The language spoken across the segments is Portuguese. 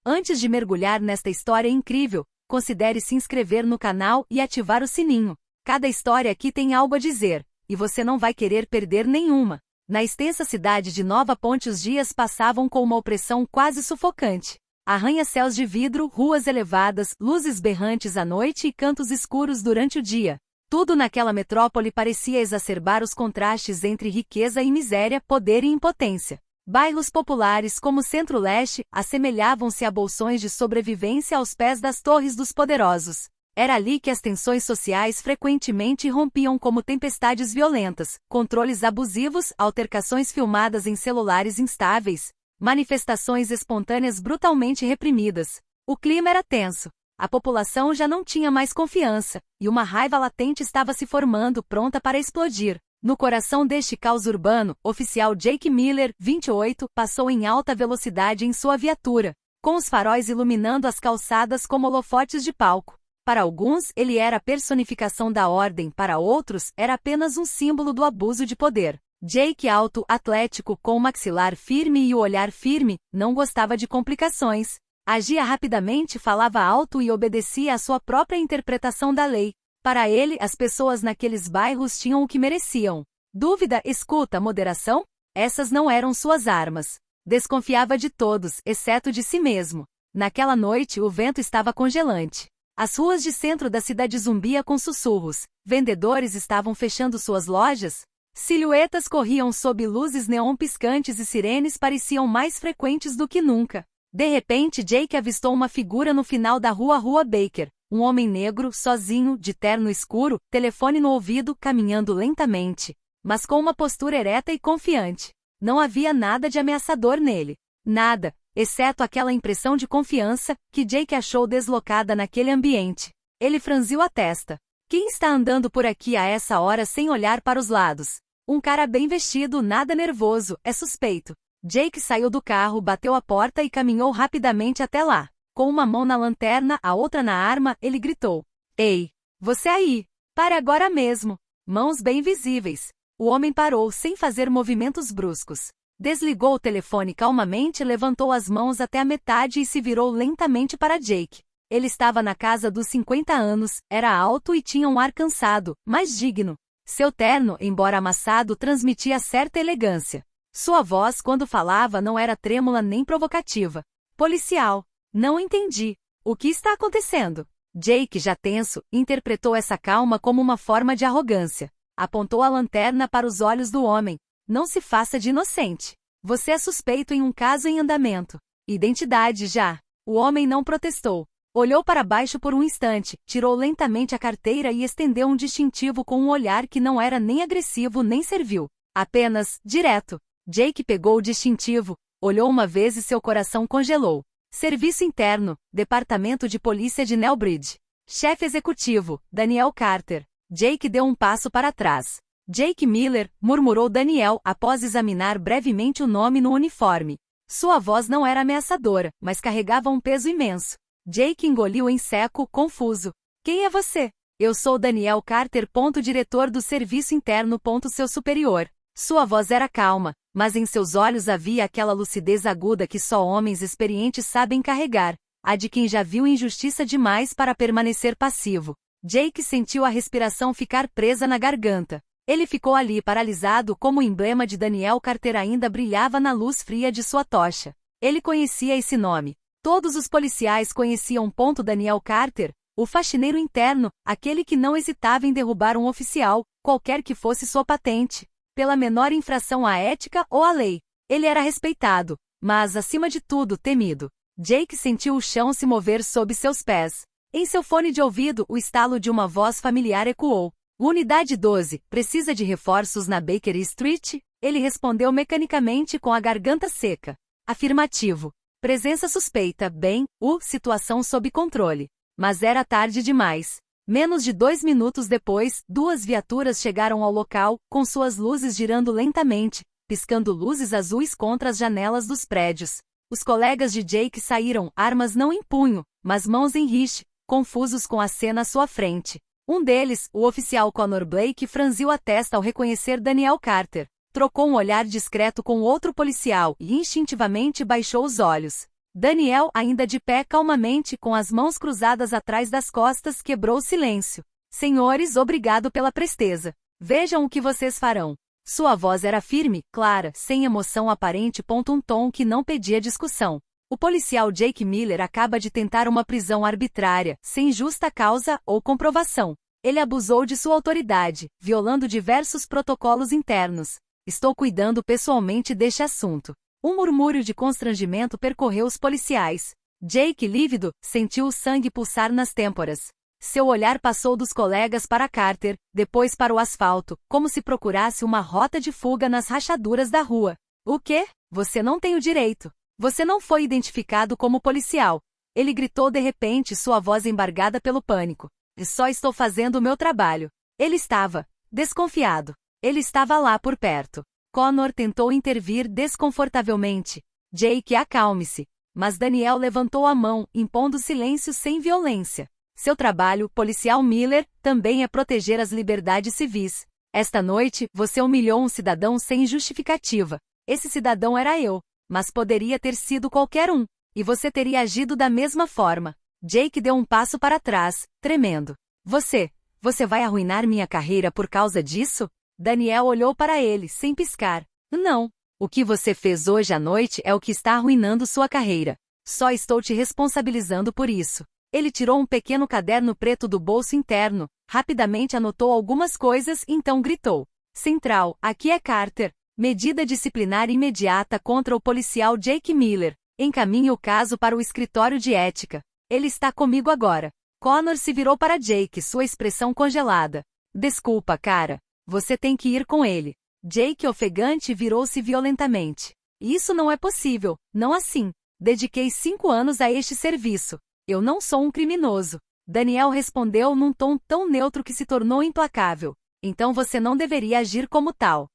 Antes de mergulhar nesta história incrível, considere se inscrever no canal e ativar o sininho. Cada história aqui tem algo a dizer, e você não vai querer perder nenhuma. Na extensa cidade de Nova Ponte os dias passavam com uma opressão quase sufocante. Arranha-céus de vidro, ruas elevadas, luzes berrantes à noite e cantos escuros durante o dia. Tudo naquela metrópole parecia exacerbar os contrastes entre riqueza e miséria, poder e impotência. Bairros populares como o Centro-Leste assemelhavam-se a bolsões de sobrevivência aos pés das torres dos poderosos. Era ali que as tensões sociais frequentemente rompiam como tempestades violentas, controles abusivos, altercações filmadas em celulares instáveis, manifestações espontâneas brutalmente reprimidas. O clima era tenso. A população já não tinha mais confiança, e uma raiva latente estava se formando, pronta para explodir. No coração deste caos urbano, oficial Jake Miller, 28, passou em alta velocidade em sua viatura, com os faróis iluminando as calçadas como holofotes de palco. Para alguns, ele era a personificação da ordem, para outros, era apenas um símbolo do abuso de poder. Jake, alto, atlético, com o maxilar firme e o olhar firme, não gostava de complicações. Agia rapidamente, falava alto e obedecia à sua própria interpretação da lei. Para ele, as pessoas naqueles bairros tinham o que mereciam. Dúvida, escuta, moderação? Essas não eram suas armas. Desconfiava de todos, exceto de si mesmo. Naquela noite, o vento estava congelante. As ruas de centro da cidade zumbiam com sussurros. Vendedores estavam fechando suas lojas. Silhuetas corriam sob luzes neon piscantes e sirenes pareciam mais frequentes do que nunca. De repente, Jake avistou uma figura no final da Rua Baker. Um homem negro, sozinho, de terno escuro, telefone no ouvido, caminhando lentamente, mas com uma postura ereta e confiante. Não havia nada de ameaçador nele. Nada, exceto aquela impressão de confiança, que Jake achou deslocada naquele ambiente. Ele franziu a testa. Quem está andando por aqui a essa hora sem olhar para os lados? Um cara bem vestido, nada nervoso, é suspeito. Jake saiu do carro, bateu a porta e caminhou rapidamente até lá. Com uma mão na lanterna, a outra na arma, ele gritou. Ei! Você aí! Pare agora mesmo! Mãos bem visíveis. O homem parou sem fazer movimentos bruscos. Desligou o telefone calmamente, levantou as mãos até a metade e se virou lentamente para Jake. Ele estava na casa dos 50 anos, era alto e tinha um ar cansado, mas digno. Seu terno, embora amassado, transmitia certa elegância. Sua voz, quando falava, não era trêmula nem provocativa. Policial. Não entendi. O que está acontecendo? Jake, já tenso, interpretou essa calma como uma forma de arrogância. Apontou a lanterna para os olhos do homem. Não se faça de inocente. Você é suspeito em um caso em andamento. Identidade já. O homem não protestou. Olhou para baixo por um instante, tirou lentamente a carteira e estendeu um distintivo com um olhar que não era nem agressivo nem servil. Apenas, direto. Jake pegou o distintivo, olhou uma vez e seu coração congelou. Serviço Interno, Departamento de Polícia de Newbridge. Chefe Executivo, Daniel Carter. Jake deu um passo para trás. Jake Miller, murmurou Daniel após examinar brevemente o nome no uniforme. Sua voz não era ameaçadora, mas carregava um peso imenso. Jake engoliu em seco, confuso. Quem é você? Eu sou Daniel Carter. Diretor do Serviço Interno. Seu superior. Sua voz era calma, mas em seus olhos havia aquela lucidez aguda que só homens experientes sabem carregar, a de quem já viu injustiça demais para permanecer passivo. Jake sentiu a respiração ficar presa na garganta. Ele ficou ali paralisado como o emblema de Daniel Carter ainda brilhava na luz fria de sua tocha. Ele conhecia esse nome. Todos os policiais conheciam. Daniel Carter, o faxineiro interno, aquele que não hesitava em derrubar um oficial, qualquer que fosse sua patente. Pela menor infração à ética ou à lei. Ele era respeitado, mas, acima de tudo, temido. Jake sentiu o chão se mover sob seus pés. Em seu fone de ouvido, o estalo de uma voz familiar ecoou. Unidade 12, precisa de reforços na Baker Street? Ele respondeu mecanicamente com a garganta seca. Afirmativo. Presença suspeita, bem, situação sob controle. Mas era tarde demais. Menos de 2 minutos depois, 2 viaturas chegaram ao local, com suas luzes girando lentamente, piscando luzes azuis contra as janelas dos prédios. Os colegas de Jake saíram, armas não em punho, mas mãos em riche, confusos com a cena à sua frente. Um deles, o oficial Connor Blake, franziu a testa ao reconhecer Daniel Carter. Trocou um olhar discreto com outro policial e instintivamente baixou os olhos. Daniel, ainda de pé calmamente com as mãos cruzadas atrás das costas, quebrou o silêncio. Senhores, obrigado pela presteza. Vejam o que vocês farão. Sua voz era firme, clara, sem emoção aparente. Um tom que não pedia discussão. O policial Jake Miller acaba de tentar uma prisão arbitrária, sem justa causa ou comprovação. Ele abusou de sua autoridade, violando diversos protocolos internos. Estou cuidando pessoalmente deste assunto. Um murmúrio de constrangimento percorreu os policiais. Jake, lívido, sentiu o sangue pulsar nas têmporas. Seu olhar passou dos colegas para Carter, depois para o asfalto, como se procurasse uma rota de fuga nas rachaduras da rua. O quê? Você não tem o direito. Você não foi identificado como policial. Ele gritou de repente, sua voz embargada pelo pânico. Só estou fazendo o meu trabalho. Ele estava desconfiado. Ele estava lá por perto. Connor tentou intervir desconfortavelmente. Jake, acalme-se. Mas Daniel levantou a mão, impondo silêncio sem violência. Seu trabalho, policial Miller, também é proteger as liberdades civis. Esta noite, você humilhou um cidadão sem justificativa. Esse cidadão era eu. Mas poderia ter sido qualquer um. E você teria agido da mesma forma. Jake deu um passo para trás, tremendo. Você vai arruinar minha carreira por causa disso? Daniel olhou para ele, sem piscar. Não. O que você fez hoje à noite é o que está arruinando sua carreira. Só estou te responsabilizando por isso. Ele tirou um pequeno caderno preto do bolso interno, rapidamente anotou algumas coisas e então gritou. Central, aqui é Carter. Medida disciplinar imediata contra o policial Jake Miller. Encaminhe o caso para o escritório de ética. Ele está comigo agora. Connor se virou para Jake, sua expressão congelada. Desculpa, cara. Você tem que ir com ele. Jake, ofegante, virou-se violentamente. Isso não é possível, não assim. Dediquei 5 anos a este serviço. Eu não sou um criminoso. Daniel respondeu num tom tão neutro que se tornou implacável. Então você não deveria agir como tal.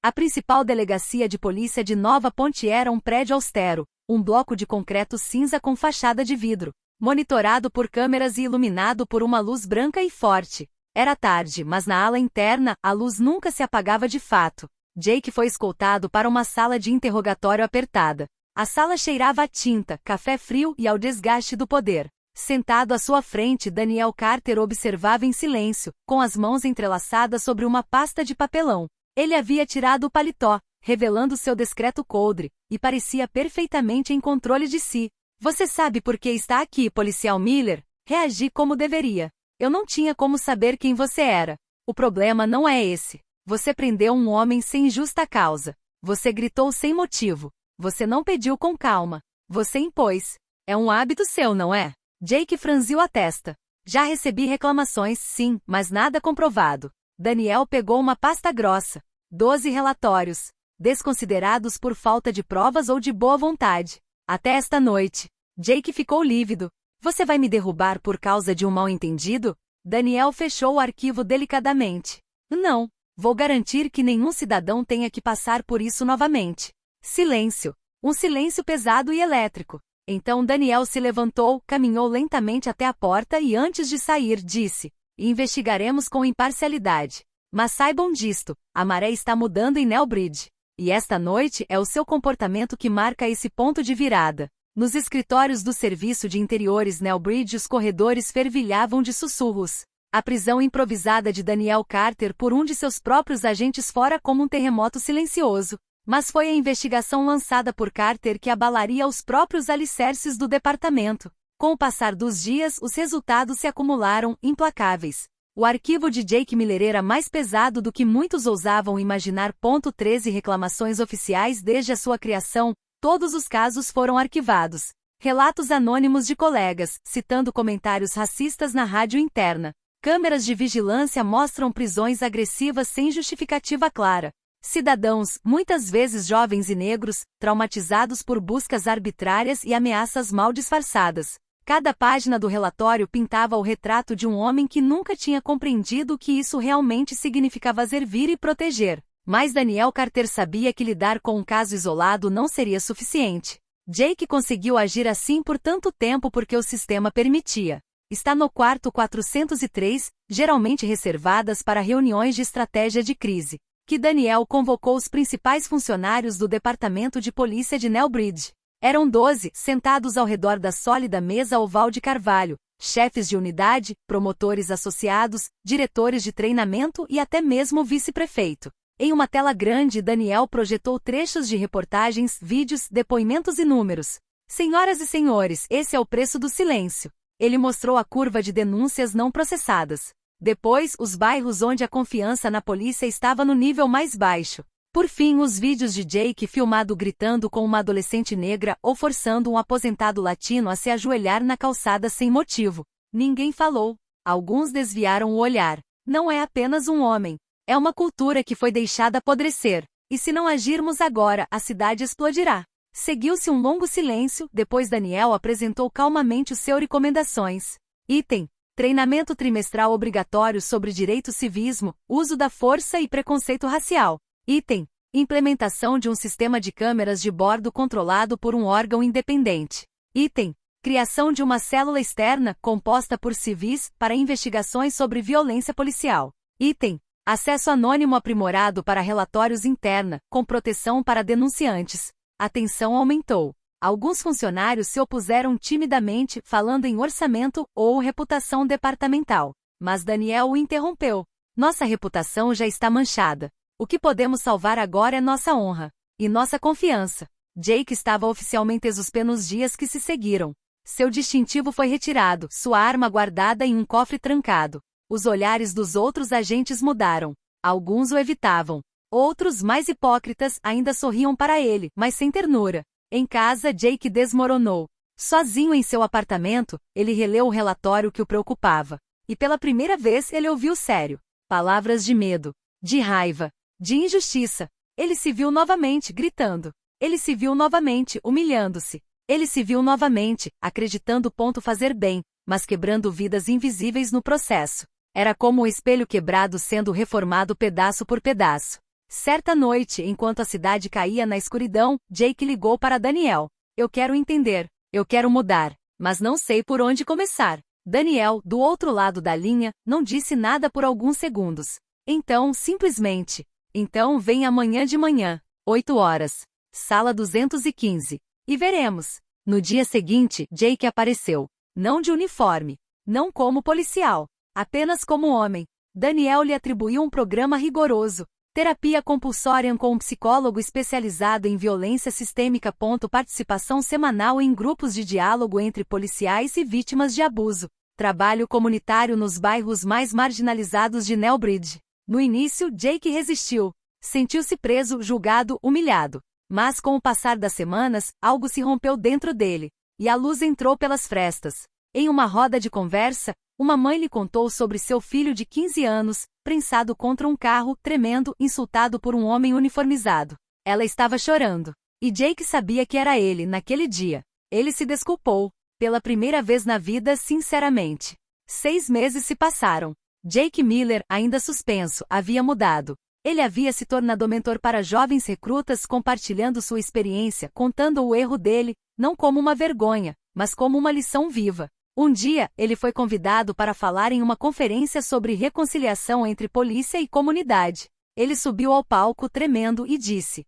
A principal delegacia de polícia de Nova Ponte era um prédio austero, um bloco de concreto cinza com fachada de vidro, monitorado por câmeras e iluminado por uma luz branca e forte. Era tarde, mas na ala interna, a luz nunca se apagava de fato. Jake foi escoltado para uma sala de interrogatório apertada. A sala cheirava a tinta, café frio e ao desgaste do poder. Sentado à sua frente, Daniel Carter observava em silêncio, com as mãos entrelaçadas sobre uma pasta de papelão. Ele havia tirado o paletó, revelando seu discreto coldre, e parecia perfeitamente em controle de si. Você sabe por que está aqui, policial Miller? Reagi como deveria. Eu não tinha como saber quem você era. O problema não é esse. Você prendeu um homem sem justa causa. Você gritou sem motivo. Você não pediu com calma. Você impôs. É um hábito seu, não é? Jake franziu a testa. Já recebi reclamações, sim, mas nada comprovado. Daniel pegou uma pasta grossa. 12 relatórios. Desconsiderados por falta de provas ou de boa vontade. Até esta noite. Jake ficou lívido. Você vai me derrubar por causa de um mal-entendido? Daniel fechou o arquivo delicadamente. Não. Vou garantir que nenhum cidadão tenha que passar por isso novamente. Silêncio. Um silêncio pesado e elétrico. Então Daniel se levantou, caminhou lentamente até a porta e antes de sair disse: investigaremos com imparcialidade. Mas saibam disto, a maré está mudando em Newbridge. E esta noite é o seu comportamento que marca esse ponto de virada. Nos escritórios do Serviço de Interiores Newbridge os corredores fervilhavam de sussurros. A prisão improvisada de Daniel Carter por um de seus próprios agentes fora como um terremoto silencioso. Mas foi a investigação lançada por Carter que abalaria os próprios alicerces do departamento. Com o passar dos dias, os resultados se acumularam, implacáveis. O arquivo de Jake Miller era mais pesado do que muitos ousavam imaginar. 13 reclamações oficiais desde a sua criação, todos os casos foram arquivados. Relatos anônimos de colegas, citando comentários racistas na rádio interna. Câmeras de vigilância mostram prisões agressivas sem justificativa clara. Cidadãos, muitas vezes jovens e negros, traumatizados por buscas arbitrárias e ameaças mal disfarçadas. Cada página do relatório pintava o retrato de um homem que nunca tinha compreendido o que isso realmente significava: servir e proteger. Mas Daniel Carter sabia que lidar com um caso isolado não seria suficiente. Jake conseguiu agir assim por tanto tempo porque o sistema permitia. Está no quarto 403, geralmente reservadas para reuniões de estratégia de crise, que Daniel convocou os principais funcionários do Departamento de Polícia de Newbridge. Eram 12, sentados ao redor da sólida mesa oval de carvalho, chefes de unidade, promotores associados, diretores de treinamento e até mesmo o vice-prefeito. Em uma tela grande, Daniel projetou trechos de reportagens, vídeos, depoimentos e números. Senhoras e senhores, esse é o preço do silêncio. Ele mostrou a curva de denúncias não processadas. Depois, os bairros onde a confiança na polícia estava no nível mais baixo. Por fim, os vídeos de Jake filmado gritando com uma adolescente negra ou forçando um aposentado latino a se ajoelhar na calçada sem motivo. Ninguém falou. Alguns desviaram o olhar. Não é apenas um homem. É uma cultura que foi deixada apodrecer. E se não agirmos agora, a cidade explodirá. Seguiu-se um longo silêncio, depois Daniel apresentou calmamente os seus recomendações. Item: treinamento trimestral obrigatório sobre direito civismo, uso da força e preconceito racial. Item: implementação de um sistema de câmeras de bordo controlado por um órgão independente. Item: criação de uma célula externa, composta por civis, para investigações sobre violência policial. Item: acesso anônimo aprimorado para relatórios interna, com proteção para denunciantes. A tensão aumentou. Alguns funcionários se opuseram timidamente, falando em orçamento ou reputação departamental. Mas Daniel o interrompeu. Nossa reputação já está manchada. O que podemos salvar agora é nossa honra. E nossa confiança. Jake estava oficialmente exuspe nos dias que se seguiram. Seu distintivo foi retirado, sua arma guardada em um cofre trancado. Os olhares dos outros agentes mudaram. Alguns o evitavam. Outros, mais hipócritas, ainda sorriam para ele, mas sem ternura. Em casa, Jake desmoronou. Sozinho em seu apartamento, ele releu o relatório que o preocupava. E pela primeira vez ele ouviu sério. Palavras de medo, de raiva, de injustiça. Ele se viu novamente gritando. Ele se viu novamente humilhando-se. Ele se viu novamente acreditando fazer bem, mas quebrando vidas invisíveis no processo. Era como o espelho quebrado sendo reformado pedaço por pedaço. Certa noite, enquanto a cidade caía na escuridão, Jake ligou para Daniel. Eu quero entender. Eu quero mudar. Mas não sei por onde começar. Daniel, do outro lado da linha, não disse nada por alguns segundos. Então, simplesmente. Então vem amanhã de manhã, 8 horas. Sala 215. E veremos. No dia seguinte, Jake apareceu. Não de uniforme. Não como policial. Apenas como homem. Daniel lhe atribuiu um programa rigoroso. Terapia compulsória com um psicólogo especializado em violência sistêmica. Participação semanal em grupos de diálogo entre policiais e vítimas de abuso. Trabalho comunitário nos bairros mais marginalizados de Newbridge. No início, Jake resistiu. Sentiu-se preso, julgado, humilhado. Mas com o passar das semanas, algo se rompeu dentro dele. E a luz entrou pelas frestas. Em uma roda de conversa, uma mãe lhe contou sobre seu filho de 15 anos, prensado contra um carro, tremendo, insultado por um homem uniformizado. Ela estava chorando. E Jake sabia que era ele, naquele dia. Ele se desculpou. Pela primeira vez na vida, sinceramente. 6 meses se passaram. Jake Miller, ainda suspenso, havia mudado. Ele havia se tornado mentor para jovens recrutas, compartilhando sua experiência, contando o erro dele, não como uma vergonha, mas como uma lição viva. Um dia, ele foi convidado para falar em uma conferência sobre reconciliação entre polícia e comunidade. Ele subiu ao palco tremendo e disse: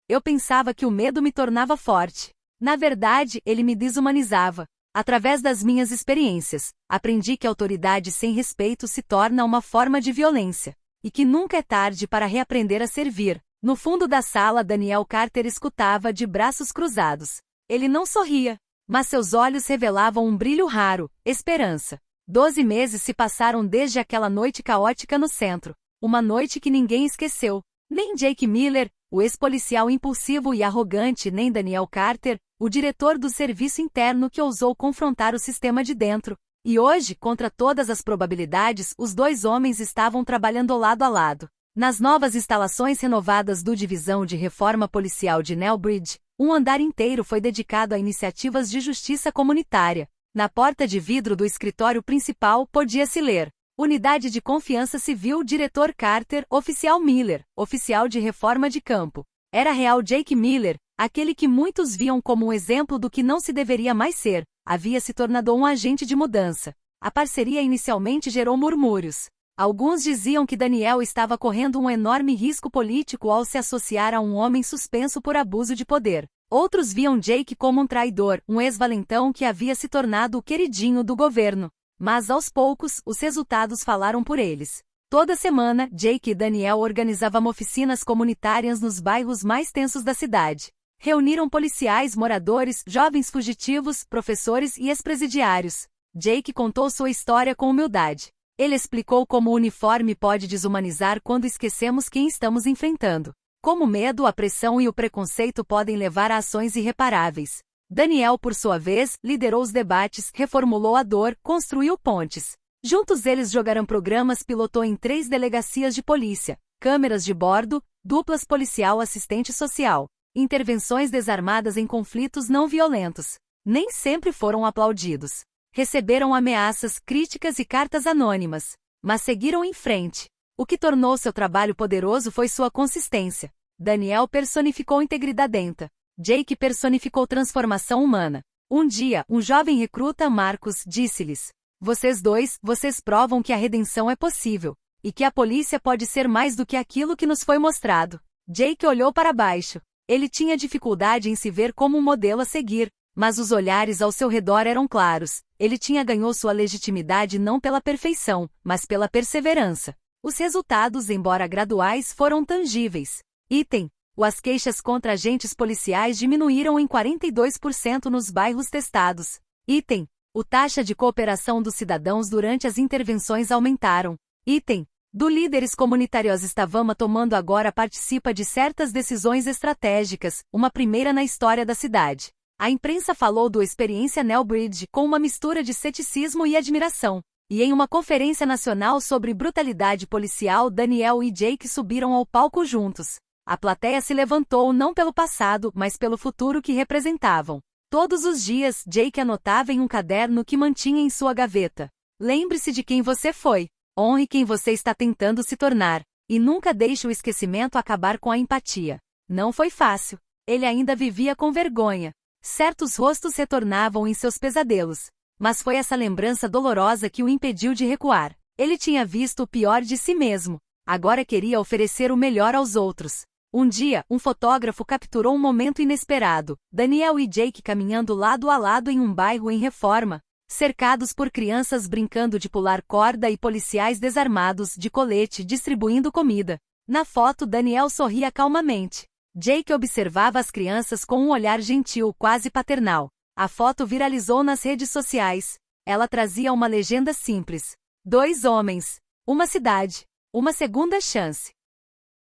Eu pensava que o medo me tornava forte. Na verdade, ele me desumanizava. Através das minhas experiências, aprendi que autoridade sem respeito se torna uma forma de violência. E que nunca é tarde para reaprender a servir. No fundo da sala, Daniel Carter escutava de braços cruzados. Ele não sorria, mas seus olhos revelavam um brilho raro, esperança. 12 meses se passaram desde aquela noite caótica no centro. Uma noite que ninguém esqueceu. Nem Jake Miller, o ex-policial impulsivo e arrogante, nem Daniel Carter, o diretor do serviço interno que ousou confrontar o sistema de dentro. E hoje, contra todas as probabilidades, os dois homens estavam trabalhando lado a lado. Nas novas instalações renovadas do Divisão de Reforma Policial de Newbridge, um andar inteiro foi dedicado a iniciativas de justiça comunitária. Na porta de vidro do escritório principal podia-se ler: Unidade de Confiança Civil, Diretor Carter, Oficial Miller, Oficial de Reforma de Campo. Era real Jake Miller, aquele que muitos viam como um exemplo do que não se deveria mais ser, havia se tornado um agente de mudança. A parceria inicialmente gerou murmúrios. Alguns diziam que Daniel estava correndo um enorme risco político ao se associar a um homem suspenso por abuso de poder. Outros viam Jake como um traidor, um ex-valentão que havia se tornado o queridinho do governo. Mas aos poucos, os resultados falaram por eles. Toda semana, Jake e Daniel organizavam oficinas comunitárias nos bairros mais tensos da cidade. Reuniram policiais, moradores, jovens fugitivos, professores e ex-presidiários. Jake contou sua história com humildade. Ele explicou como o uniforme pode desumanizar quando esquecemos quem estamos enfrentando. Como o medo, a pressão e o preconceito podem levar a ações irreparáveis. Daniel, por sua vez, liderou os debates, reformulou a dor, construiu pontes. Juntos eles jogaram programas, pilotou em 3 delegacias de polícia, câmeras de bordo, duplas policial assistente social, intervenções desarmadas em conflitos não violentos. Nem sempre foram aplaudidos. Receberam ameaças, críticas e cartas anônimas. Mas seguiram em frente. O que tornou seu trabalho poderoso foi sua consistência. Daniel personificou integridade. Jake personificou transformação humana. Um dia, um jovem recruta, Marcos, disse-lhes: vocês provam que a redenção é possível, e que a polícia pode ser mais do que aquilo que nos foi mostrado. Jake olhou para baixo. Ele tinha dificuldade em se ver como um modelo a seguir, mas os olhares ao seu redor eram claros. Ele ganhou sua legitimidade não pela perfeição, mas pela perseverança. Os resultados, embora graduais, foram tangíveis. As queixas contra agentes policiais diminuíram em 42% nos bairros testados. A taxa de cooperação dos cidadãos durante as intervenções aumentaram. Líderes comunitários estavam tomando agora participa de certas decisões estratégicas, uma primeira na história da cidade. A imprensa falou da experiência Nelbridge com uma mistura de ceticismo e admiração. E em uma conferência nacional sobre brutalidade policial, Daniel e Jake subiram ao palco juntos. A plateia se levantou não pelo passado, mas pelo futuro que representavam. Todos os dias, Jake anotava em um caderno que mantinha em sua gaveta. Lembre-se de quem você foi. Honre quem você está tentando se tornar. E nunca deixe o esquecimento acabar com a empatia. Não foi fácil. Ele ainda vivia com vergonha. Certos rostos retornavam em seus pesadelos. Mas foi essa lembrança dolorosa que o impediu de recuar. Ele tinha visto o pior de si mesmo. Agora queria oferecer o melhor aos outros. Um dia, um fotógrafo capturou um momento inesperado. Daniel e Jake caminhando lado a lado em um bairro em reforma, cercados por crianças brincando de pular corda e policiais desarmados de colete distribuindo comida. Na foto, Daniel sorria calmamente. Jake observava as crianças com um olhar gentil, quase paternal. A foto viralizou nas redes sociais. Ela trazia uma legenda simples: 2 homens, uma cidade, uma segunda chance.